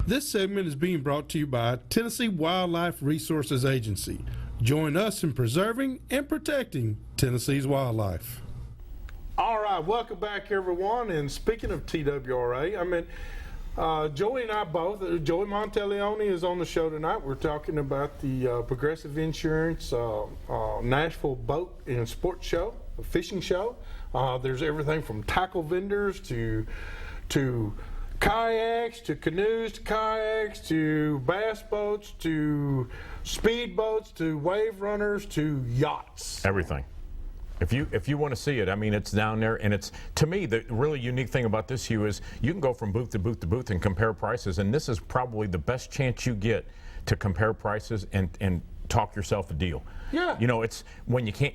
This segment is being brought to you by Tennessee Wildlife Resources Agency. Join us in preserving and protecting Tennessee's wildlife. All right, welcome back, everyone. And speaking of TWRA, Joey and I both, Joey Monteleone is on the show tonight. We're talking about the Progressive Insurance Nashville Boat and Sports Show, a fishing show. There's everything from tackle vendors to kayaks, to canoes, to kayaks, to bass boats, to speed boats, to wave runners, to yachts. Everything. If you want to see it, I mean, it's down there, and it's, to me, the really unique thing about this, Hugh, is you can go from booth to booth to booth and compare prices, and this is probably the best chance you get to compare prices and talk yourself a deal. Yeah. You know, it's when you can't,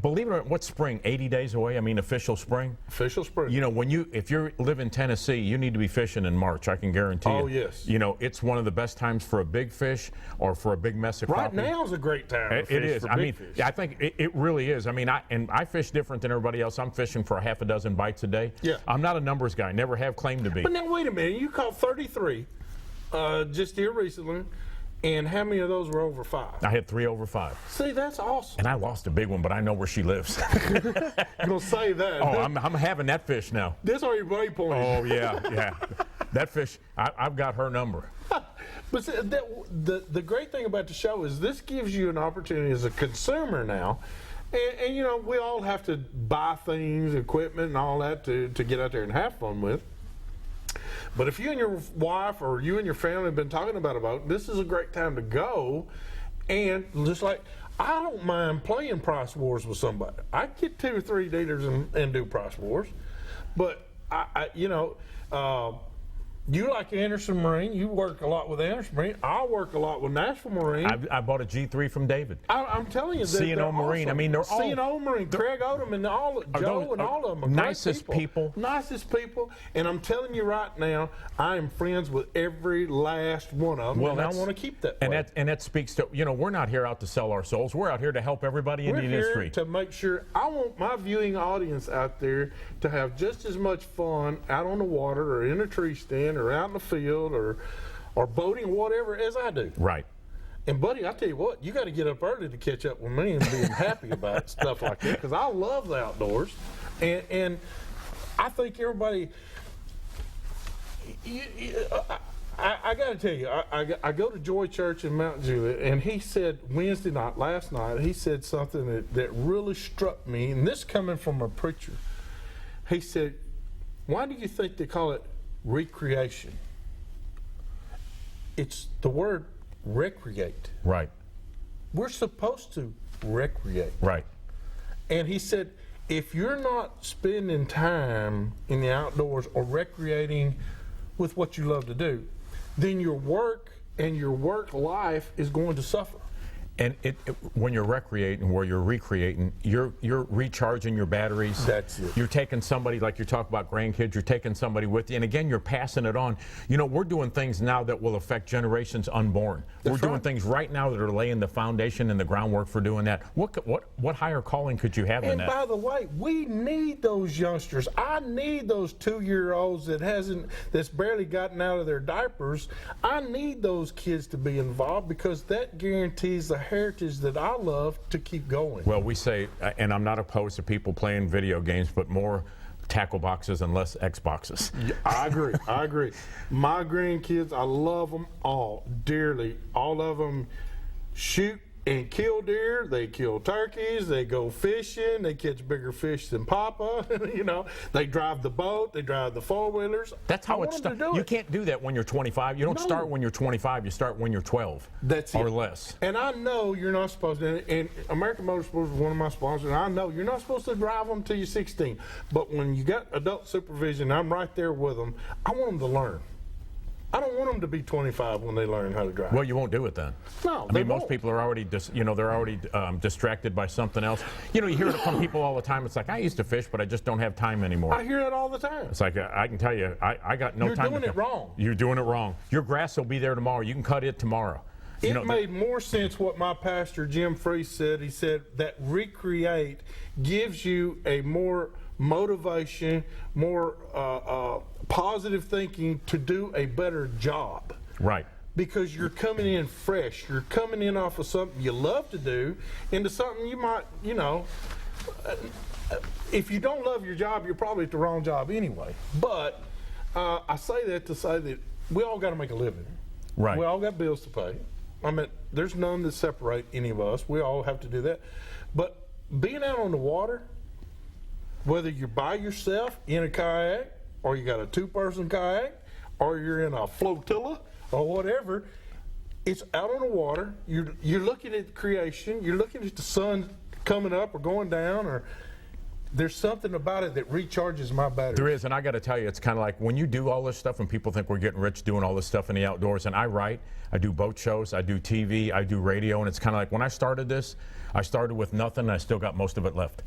believe it or not, what's spring? 80 days away? I mean, official spring? Official spring. You know, if you live in Tennessee, you need to be fishing in March, I can guarantee you. Oh, yes. You know, it's one of the best times for a big fish or for a big mess of crappie. Right now is a great time to fish. It is. For I big mean, fish. I think it really is. I mean, I fish different than everybody else. I'm fishing for a half a dozen bites a day. Yeah. I'm not a numbers guy. Never have claimed to be. But now, wait a minute. You caught 33 just here recently. And how many of those were over 5? I had 3 over 5. See, that's awesome. And I lost a big one, but I know where she lives. You're going to say that. Oh, I'm having that fish now. This are your waypoints. Oh, yeah. That fish, I've got her number. But see, the great thing about the show is this gives you an opportunity as a consumer now. And you know, we all have to buy things, equipment, and all that to get out there and have fun with. But if you and your wife or you and your family have been talking about a boat, this is a great time to go. And just like, I don't mind playing price wars with somebody. I get 2 or 3 dealers and do price wars. But, you like Anderson Marine. You work a lot with Anderson Marine. I work a lot with Nashville Marine. I bought a G3 from David. I'm telling you, C&O Marine. Awesome. I mean, they're all C&O Marine, Craig Odom, and Joe and all of them are nicest great people. Nicest people. And I'm telling you right now, I am friends with every last one of them. Well, and I want to keep that. And that speaks to, we're not here out to sell our souls. We're out here to help everybody in the industry. We're here to make sure, I want my viewing audience out there to have just as much fun out on the water or in a tree stand or out in the field or boating or whatever as I do. Right. And buddy, I tell you what, you got to get up early to catch up with me and being happy about stuff like that, because I love the outdoors. And I think everybody, I got to tell you, I go to Joy Church in Mount Juliet, and he said last night, he said something that really struck me, and this coming from a preacher. He said, why do you think they call it recreation? It's the word recreate. Right. We're supposed to recreate. Right. And he said, if you're not spending time in the outdoors or recreating with what you love to do, then your work and your work life is going to suffer. And when you're recreating, where you're recreating, you're recharging your batteries. That's it. You're taking somebody, like you talk about grandkids, you're taking somebody with you. And again, you're passing it on. We're doing things now that will affect generations unborn. We're doing things right now that are laying the foundation and the groundwork for doing that. What higher calling could you have than that? And by the way, we need those youngsters. I need those 2-year-olds that's barely gotten out of their diapers. I need those kids to be involved, because that guarantees the heritage that I love to keep going. Well, we say, and I'm not opposed to people playing video games, but more tackle boxes and less Xboxes. Yeah, I agree. My grandkids, I love them all dearly. All of them shoot and kill deer. They kill turkeys. They go fishing. They catch bigger fish than Papa. They drive the boat. They drive the 4-wheelers. That's how it starts. You can't do that when you're 25. You don't start when you're 25. You start when you're 12. That's it. Or less. And I know you're not supposed to. And American Motorsports is one of my sponsors. And I know you're not supposed to drive them till you're 16. But when you got adult supervision, I'm right there with them. I want them to learn. I don't want them to be 25 when they learn how to drive. Well, you won't do it then. No, I mean, most people are already, they're already distracted by something else. You hear it from people all the time. It's like, I used to fish, but I just don't have time anymore. I hear it all the time. It's like, I can tell you, I got no time. You're doing it wrong. You're doing it wrong. Your grass will be there tomorrow. You can cut it tomorrow. It made more sense what my pastor, Jim Freese, said. He said that recreate gives you a more motivation, more positive thinking to do a better job. Right. Because you're coming in fresh. You're coming in off of something you love to do into something you might, if you don't love your job, you're probably at the wrong job anyway. But I say that to say that we all got to make a living. Right. We all got bills to pay. I mean, there's none that separate any of us. We all have to do that. But being out on the water, whether you're by yourself in a kayak, or you got a two-person kayak, or you're in a flotilla, or whatever, it's out on the water. You're looking at creation. You're looking at the sun coming up or going down, or there's something about it that recharges my battery. There is, and I got to tell you, it's kind of like when you do all this stuff and people think we're getting rich doing all this stuff in the outdoors, and I write, I do boat shows, I do TV, I do radio, and it's kind of like when I started this, I started with nothing, and I still got most of it left.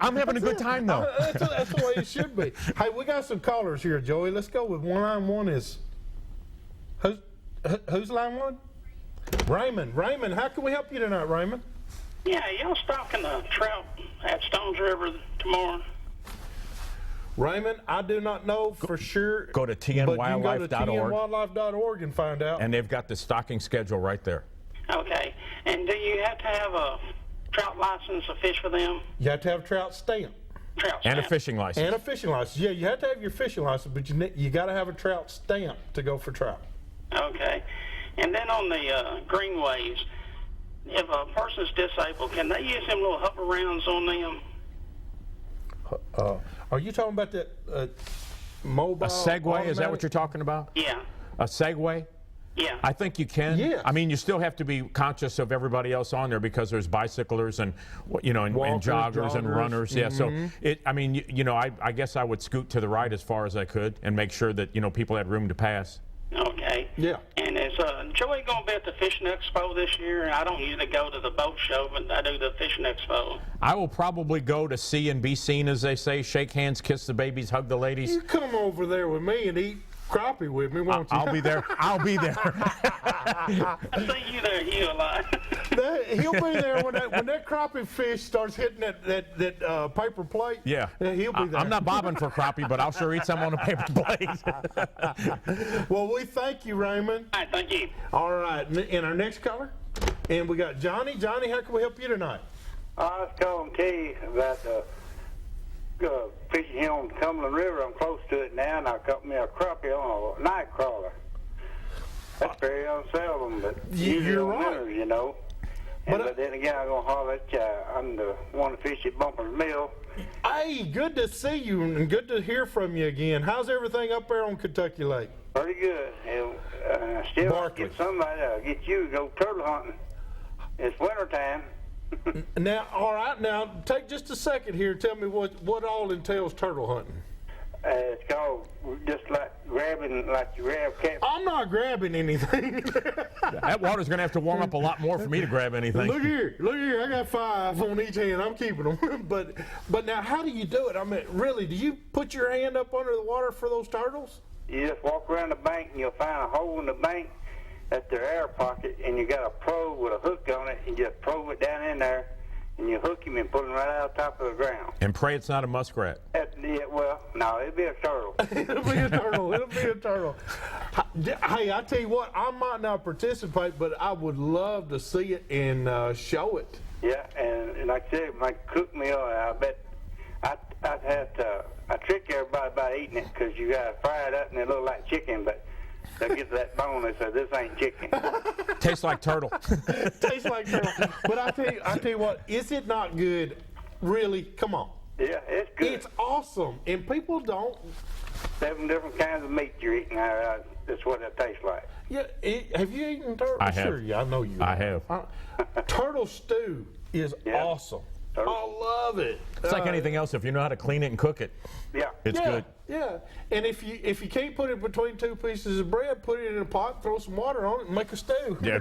I'm having a good time, though. That's the way it should be. Hey, we got some callers here, Joey. Let's go with line one is, who's line one? Raymond. Raymond, how can we help you tonight, Raymond? Yeah, y'all stocking the trout at Stones River tomorrow? Raymond, I do not know for sure. Go to But tnwildlife.org. you can go to tnwildlife.org and find out. And they've got the stocking schedule right there. Okay. And do you have to have a trout license to fish for them? You have to have a trout stamp. Trout And a stamp. fishing license. And a fishing license. Yeah, you have to have your fishing license, but you got to have a trout stamp to go for trout. Okay. And then on the greenways, if a person's disabled, can they use them little hover rounds on them? Are you talking about that mobile? A Segway, automatic? is that what you're talking about? Yeah. A Segway? Yeah. I think you can. Yes. I mean, you still have to be conscious of everybody else on there because there's bicyclers and and Walkers, joggers and joggers. runners. Yeah. So I guess I would scoot to the right as far as I could and make sure that people had room to pass. Okay. Yeah. And is Joey going to be at the Fishing Expo this year? I don't usually go to the boat show, but I do the Fishing Expo. I will probably go to see and be seen, as they say, shake hands, kiss the babies, hug the ladies. You come over there with me and eat crappie with me, won't you? I'll be there. I'll be there. I see you there, a lot. He'll be there when that crappie fish starts hitting that paper plate. Yeah. He'll be there. I'm not bobbing for crappie, but I'll sure eat some on a paper plate. Well, we thank you, Raymond. All right, thank you. All right, and our next caller, and we got Johnny. Johnny, how can we help you tonight? I was calling Kay about fishing here on Cumberland River. I'm close to it now, and I caught me a crappie on a night crawler. That's very unseldom, but You're usually on right. winters, But then again, I'm going to holler at you. I'm the one to fish at Bumper's Mill. Hey, good to see you and good to hear from you again. How's everything up there on Kentucky Lake? Pretty good. And still, I Barkley. get somebody to get you to go turtle hunting. It's wintertime. Now, all right, now take just a second here. Tell me what all entails turtle hunting. It's called just like grabbing, like you grab catfish. I'm not grabbing anything. That water's going to have to warm up a lot more for me to grab anything. Look here. I got 5 on each hand. I'm keeping them. but now, how do you do it? I mean, really, do you put your hand up under the water for those turtles? You just walk around the bank and you'll find a hole in the bank. That's their air pocket, and you got a probe with a hook on it, and you just probe it down in there, and you hook him and put him right out the top of the ground. And pray it's not a muskrat. Well, no, it'll be a turtle. It'll be a turtle. It'll be a turtle. Hey, I tell you what, I might not participate, but I would love to see it and show it. Yeah, and like I said, my cook meal, I bet I'd have to. I trick everybody by eating it because you got to fry it up and it look like chicken, but they'll get to that bone and say, this ain't chicken. Tastes like turtle. Tastes like turtle. But I tell you what, is it not good? Really? Come on. Yeah, it's good. It's awesome, and people don't. 7 different kinds of meat you're eating. That's what it tastes like. Yeah, have you eaten turtle? I have. Sure, yeah, I know you. I have. Turtle stew is Yeah. awesome. Turtle. I love it. It's like anything else. If you know how to clean it and cook it, Yeah. it's good. Yeah, and if you can't put it between 2 pieces of bread, put it in a pot, throw some water on it, and make a stew. Yeah,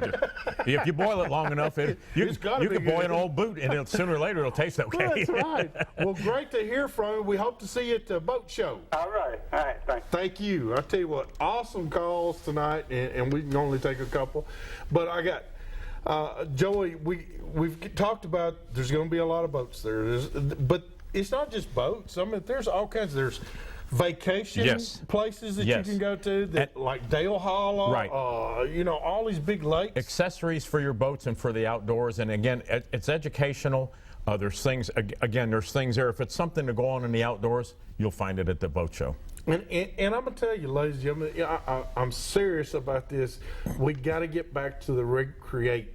if you boil it long enough, you It's gotta be can boil good. an old boot, and sooner or later it'll taste okay. That's right. Well, great to hear from you. We hope to see you at the boat show. All right, thanks. Thank you. I tell you what, awesome calls tonight, and we can only take a couple. But I got Joey. We've talked about there's going to be a lot of boats there, but it's not just boats. I mean, there's all kinds. There's vacation places that you can go to, like Dale Hollow, right. All these big lakes. Accessories for your boats and for the outdoors. And again, it's educational. There's things, again, there's things there. If it's something to go on in the outdoors, you'll find it at the boat show. And I'm going to tell you, ladies and gentlemen, I'm serious about this. We got to get back to the recreate.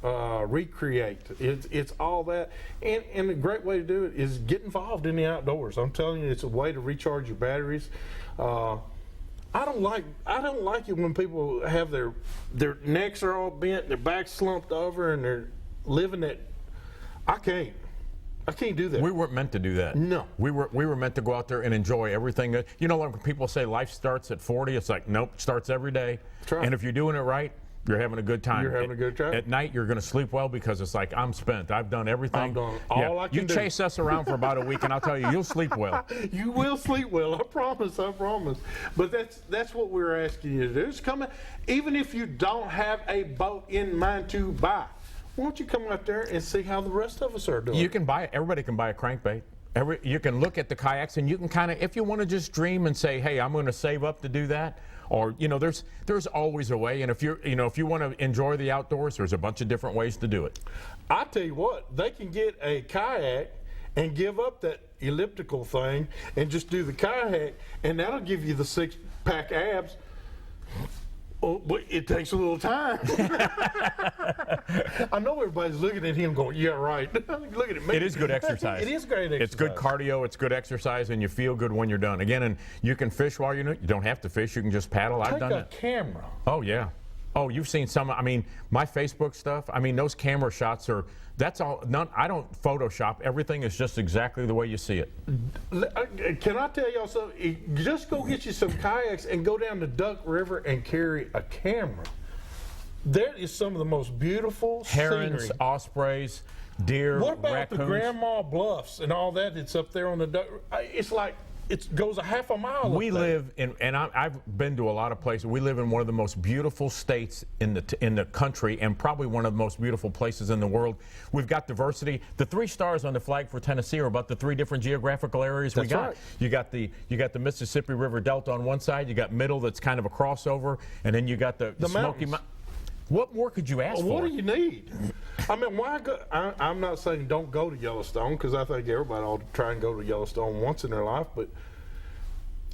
It's all that, and a great way to do it is get involved in the outdoors. I'm telling you, it's a way to recharge your batteries. I don't like it when people have their necks are all bent, their backs slumped over, and they're living that. I can't do that. We weren't meant to do that. No. We were meant to go out there and enjoy everything. You know, when people say life starts at 40, it's like, nope, it starts every day. That's right. And if you're doing it right, you're having a good time. You're having a good time. At night, you're going to sleep well because it's like, I'm spent. I've done everything. I've done all I can do. You chase us around for about a week, and I'll tell you, you'll sleep well. You will sleep well. I promise. But that's what we're asking you to do. Is come in, even if you don't have a boat in mind to buy. Why don't you come out there and see how the rest of us are doing? You can buy. Everybody can buy a crankbait. You can look at the kayaks, and you can kind of, if you want to just dream and say, hey, I'm going to save up to do that. Or, there's always a way. And if you want to enjoy the outdoors, there's a bunch of different ways to do it. I tell you what, they can get a kayak and give up that elliptical thing and just do the kayak, and that'll give you the 6-pack abs. Oh, but it takes a little time. I know everybody's looking at him going, yeah, right. Look at it. It is good exercise. It is great exercise. It's good cardio. It's good exercise, and you feel good when you're done. Again, and you can fish while you're doing it. You don't have to fish. You can just paddle. I've done it. Take a camera. Oh, yeah. Oh, you've seen some. I mean, my Facebook stuff, those camera shots are, that's all. I don't Photoshop. Everything is just exactly the way you see it. Can I tell y'all something? Just go get you some kayaks and go down to Duck River and carry a camera. That is some of the most beautiful herons, scenery. ospreys, deer, What about raccoons? the Grandma Bluffs and all that that's up there on the Duck? It's like it goes a half a mile. We live in, and I've been to a lot of places. We live in one of the most beautiful states in the country, and probably one of the most beautiful places in the world. We've got diversity. The 3 stars on the flag for Tennessee are about the 3 different geographical areas we got. Right. You got the Mississippi River Delta on one side. You got middle, that's kind of a crossover, and then you got the Smoky Mountains. What more could you ask for? What do you need? Why go? I'm not saying don't go to Yellowstone, because I think everybody ought to try and go to Yellowstone once in their life, but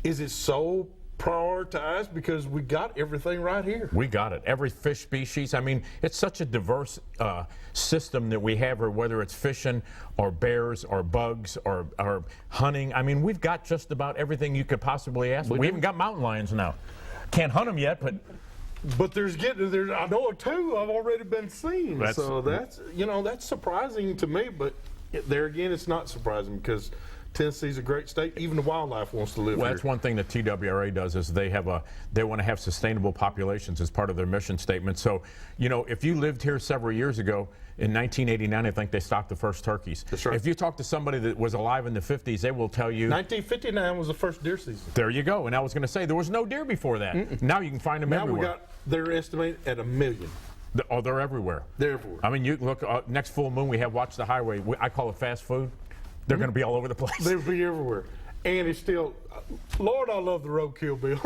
is it so prioritized because we got everything right here? We got it. Every fish species. It's such a diverse system that we have, or whether it's fishing or bears or bugs or hunting. We've got just about everything you could possibly ask for. We even got mountain lions now. Can't hunt them yet, but there's I know of 2 I've already been seen. That's surprising to me, but there again, it's not surprising because Tennessee's a great state. Even the wildlife wants to live here. Well, that's one thing that TWRA does, is they want to have sustainable populations as part of their mission statement. So, if you lived here several years ago, in 1989, I think they stocked the first turkeys. That's right. If you talk to somebody that was alive in the 50s, they will tell you 1959 was the first deer season. There you go. And I was going to say, there was no deer before that. Now you can find them everywhere. They're estimated at 1 million. They're everywhere. They're everywhere. You look, next full moon we have Watch the Highway. I call it fast food. They're going to be all over the place. They'll be everywhere. And it's still, Lord, I love the roadkill, Bill.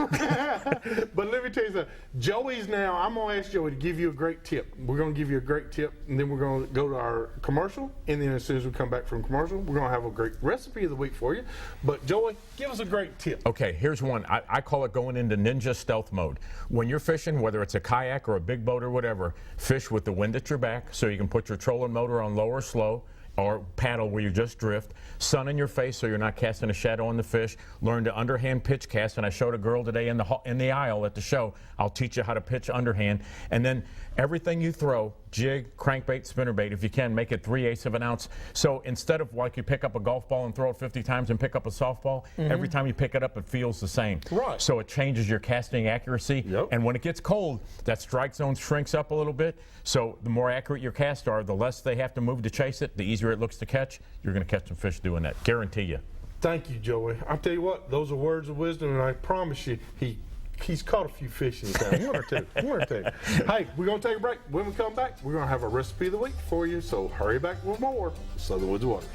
But let me tell you something. Joey's now, I'm going to ask Joey to give you a great tip. We're going to give you a great tip, and then we're going to go to our commercial. And then as soon as we come back from commercial, we're going to have a great recipe of the week for you. But Joey, give us a great tip. Okay, here's one. I call it going into ninja stealth mode. When you're fishing, whether it's a kayak or a big boat or whatever, fish with the wind at your back so you can put your trolling motor on low or slow, or paddle where you just drift, sun in your face so you're not casting a shadow on the fish, learn to underhand pitch cast, and I showed a girl today in the aisle at the show. I'll teach you how to pitch underhand, and then everything you throw, jig, crankbait, spinnerbait, if you can, make it 3/8 of an ounce. So instead of like you pick up a golf ball and throw it 50 times and pick up a softball, every time you pick it up it feels the same. Right. So it changes your casting accuracy, and when it gets cold, that strike zone shrinks up a little bit, so the more accurate your casts are, the less they have to move to chase it, the easier it looks to catch. You're going to catch some fish doing that, guarantee you. Thank you, Joey. I'll tell you what, those are words of wisdom, and I promise you, he's caught a few fish in town. One or two. Hey, we're going to take a break. When we come back, we're going to have a recipe of the week for you, so hurry back with more Southern Woods Waters.